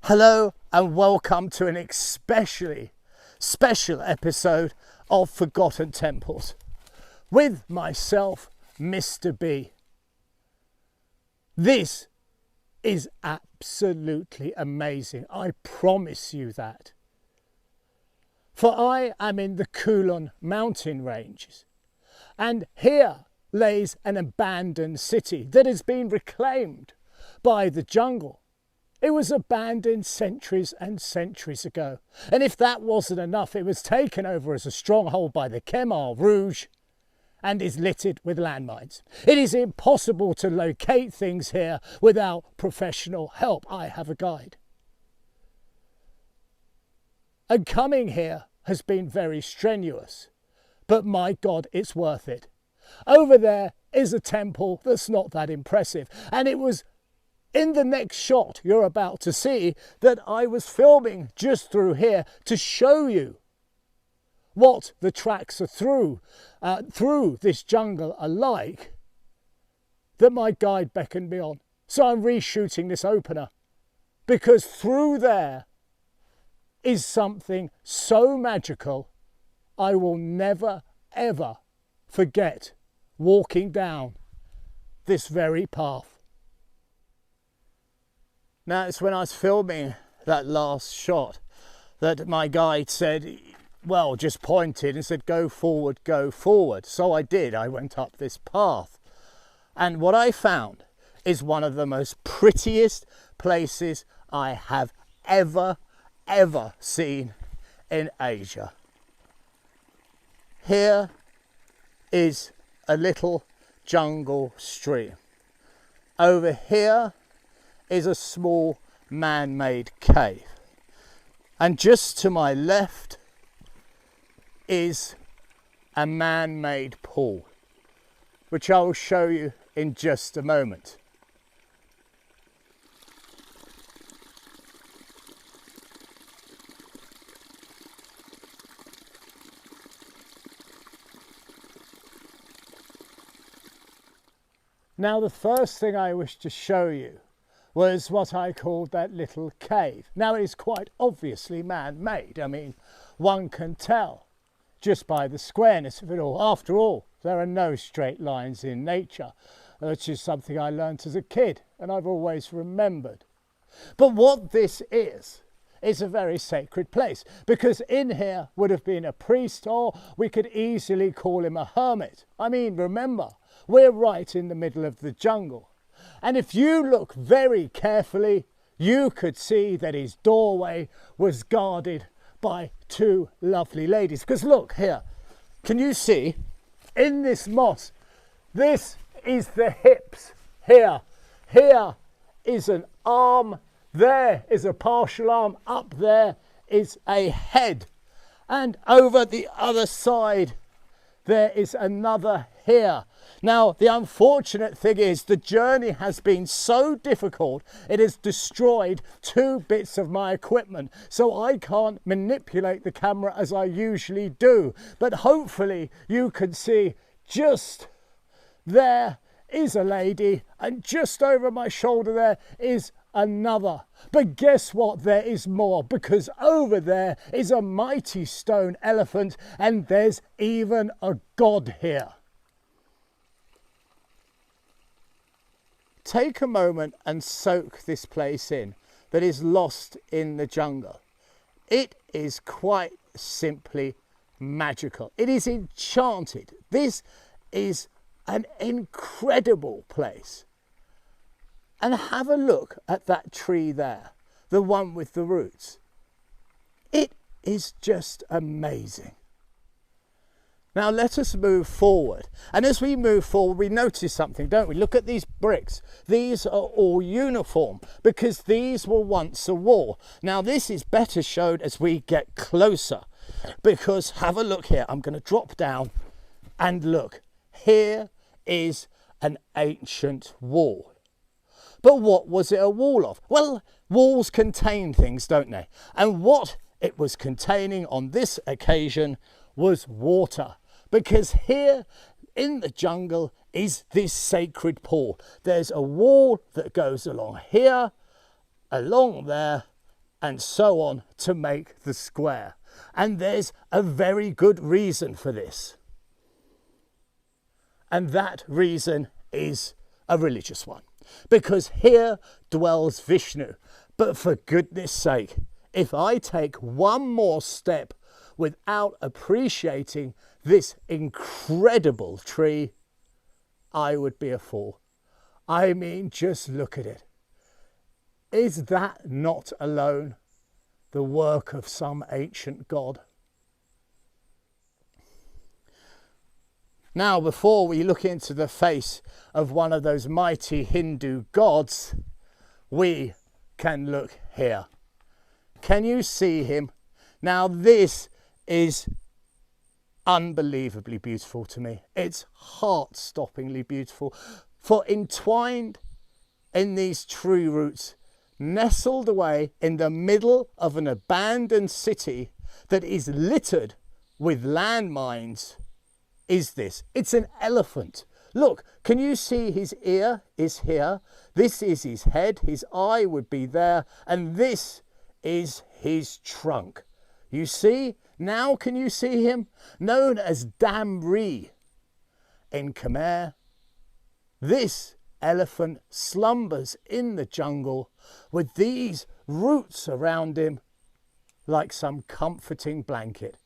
Hello and welcome to an especially special episode of Forgotten Temples with myself, Mr. B. This is absolutely amazing, I promise you that. For I am in the Kulon mountain ranges, and here lays an abandoned city that has been reclaimed by the jungle. It was abandoned centuries and centuries ago, and if that wasn't enough, it was taken over as a stronghold by the Khmer Rouge and is littered with landmines. It is impossible to locate things here without professional help. I have a guide. And coming here has been very strenuous, but my God, it's worth it. Over there is a temple that's not that impressive, and it was in the next shot you're about to see that I was filming just through here to show you what the tracks are through this jungle are like, that my guide beckoned me on. So I'm reshooting this opener because through there is something so magical I will never ever forget walking down this very path. Now, it's when I was filming that last shot that my guide said, well, just pointed and said, go forward, go forward. So I did. I went up this path. And what I found is one of the most prettiest places I have ever seen in Asia. Here is a little jungle stream. Over here is a small man-made cave, and just to my left is a man-made pool, which I will show you in just a moment. Now, the first thing I wish to show you was what I called that little cave. Now, it is quite obviously man-made. I mean, one can tell just by the squareness of it all. After all, there are no straight lines in nature, which is something I learnt as a kid and I've always remembered. But what this is a very sacred place, because in here would have been a priest, or we could easily call him a hermit. I mean, remember, we're right in the middle of the jungle. And if you look very carefully, you could see that his doorway was guarded by two lovely ladies. Because look here, can you see in this moss, this is the hips here. Here is an arm, there is a partial arm, up there is a head. And over the other side, there is another here. Now, the unfortunate thing is the journey has been so difficult, it has destroyed two bits of my equipment, so I can't manipulate the camera as I usually do. But hopefully you can see just there is a lady, and just over my shoulder there is another. But guess what? There is more, because over there is a mighty stone elephant, and there's even a god here. Take a moment and soak this place in that is lost in the jungle. It is quite simply magical. It is enchanted. This is an incredible place. And have a look at that tree there, the one with the roots. It is just amazing. Now let us move forward. And as we move forward, we notice something, don't we? Look at these bricks. These are all uniform because these were once a wall. Now this is better showed as we get closer, because have a look here. I'm going to drop down and look. Here is an ancient wall. But what was it a wall of? Well, walls contain things, don't they? And what it was containing on this occasion was water. Because here in the jungle is this sacred pool. There's a wall that goes along here, along there, and so on to make the square. And there's a very good reason for this. And that reason is a religious one. Because here dwells Vishnu. But for goodness sake, if I take one more step without appreciating this incredible tree, I would be a fool. I mean, just look at it. Is that not alone the work of some ancient god? Now, before we look into the face of one of those mighty Hindu gods, we can look here. Can you see him? Now, this is unbelievably beautiful to me. It's heart-stoppingly beautiful. For entwined in these tree roots, nestled away in the middle of an abandoned city that is littered with landmines, is this. It's an elephant. Look, can you see his ear is here? This is his head. His eye would be there. And this is his trunk. You see? Now can you see him? Known as Damri in Khmer. This elephant slumbers in the jungle with these roots around him like some comforting blanket.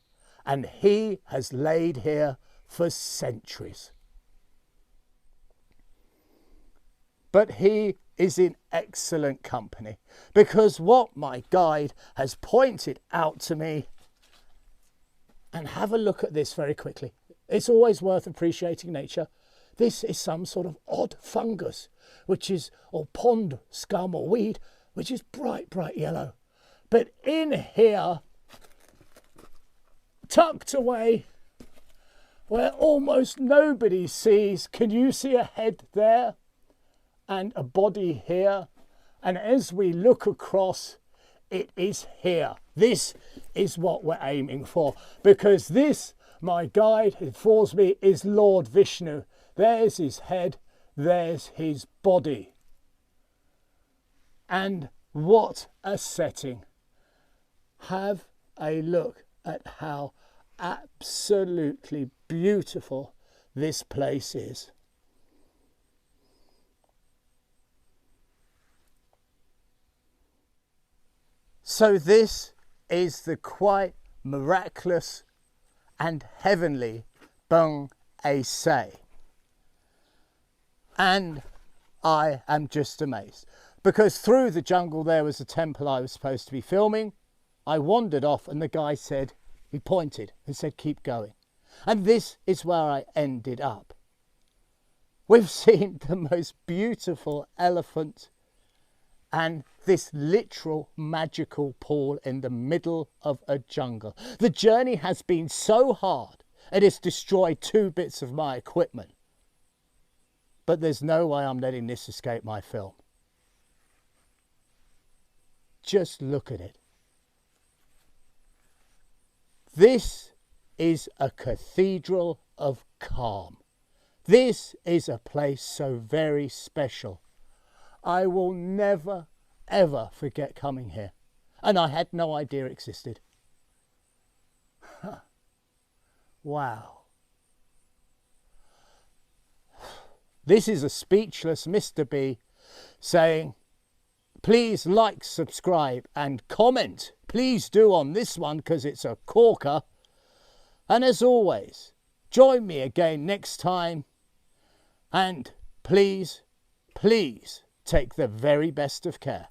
And he has laid here for centuries. But he is in excellent company, because what my guide has pointed out to me, and have a look at this very quickly. It's always worth appreciating nature. This is some sort of odd fungus, or pond scum or weed, which is bright, bright yellow. But in here, tucked away, where almost nobody sees, can you see a head there? And a body here, and as we look across, it is here. This is what we're aiming for, because this, my guide informs me, is Lord Vishnu. There's his head, there's his body. And what a setting. Have a look at how absolutely beautiful this place is. So this is the quite miraculous and heavenly Bung Ase. And I am just amazed, because through the jungle there was a temple I was supposed to be filming. I wandered off and the guy said, he pointed and said, keep going. And this is where I ended up. We've seen the most beautiful elephant and this literal magical pool in the middle of a jungle. The journey has been so hard, it has destroyed 2 bits of my equipment. But there's no way I'm letting this escape my film. Just look at it. This is a cathedral of calm. This is a place so very special. I will never, ever forget coming here. And I had no idea it existed. Wow. This is a speechless Mr. B saying, please like, subscribe and comment. Please do on this one, because it's a corker. And as always, join me again next time. And please, please take the very best of care.